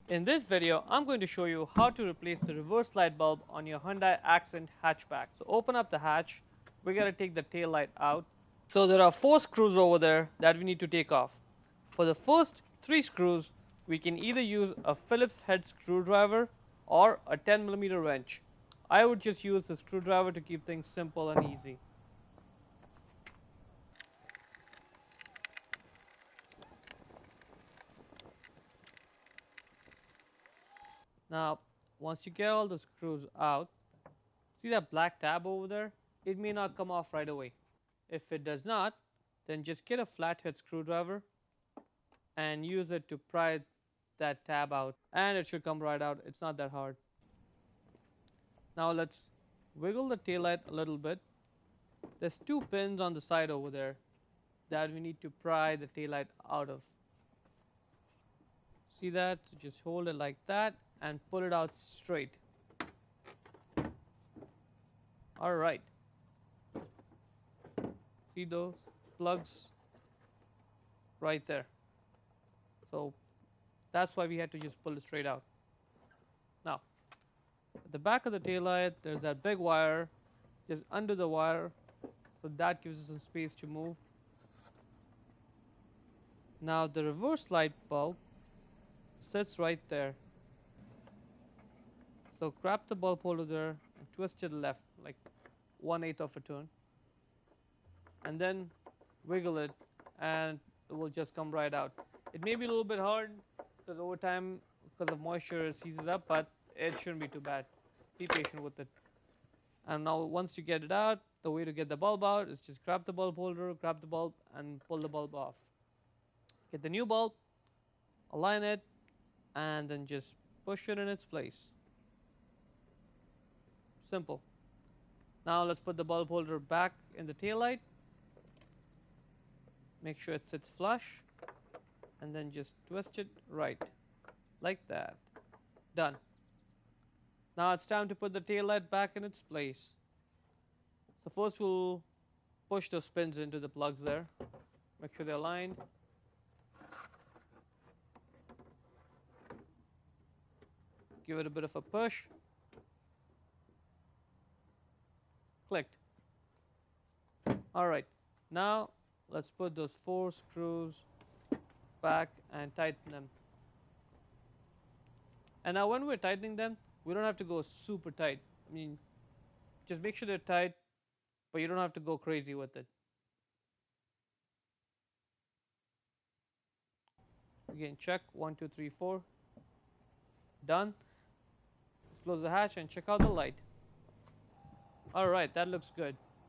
In this video, I'm going to show you how to replace the reverse light bulb on your Hyundai Accent Hatchback. So open up the hatch, we're going to take the tail light out. So there are 4 screws over there that we need to take off. For the first 3 screws, we can either use a Phillips head screwdriver or a 10mm wrench. I would just use the screwdriver to keep things simple and easy. Now, once you get all the screws out, see that black tab over there? It may not come off right away. If it does not, then just get a flathead screwdriver and use it to pry that tab out, and it should come right out. It's not that hard. Now let's wiggle the taillight a little bit. There's 2 pins on the side over there that we need to pry the taillight out of. See that? So just hold it like that and pull it out straight. Alright. See those plugs right there? So that's why we had to just pull it straight out. Now, at the back of the taillight, there's that big wire just under the wire, so that gives us some space to move. Now the reverse light bulb sits right there. So grab the bulb holder there and twist it left, like 1/8 of a turn. And then wiggle it and it will just come right out. It may be a little bit hard because over time, because of moisture, it seizes up, but it shouldn't be too bad. Be patient with it. And now once you get it out, the way to get the bulb out is just grab the bulb holder, grab the bulb and pull the bulb off. Get the new bulb, align it, and then just push it in its place. Simple. Now let's put the bulb holder back in the tail light. Make sure it sits flush and then just twist it right like that. Done. Now it's time to put the tail light back in its place. So first we'll push those pins into the plugs there. Make sure they're aligned. Give it a bit of a push. Clicked. Alright, now let's put those 4 screws back and tighten them. And now when we're tightening them, we don't have to go super tight. I mean, just make sure they're tight, but you don't have to go crazy with it. Again, check 1, 2, 3, 4. Done. Let's close the hatch and check out the light. Alright, that looks good.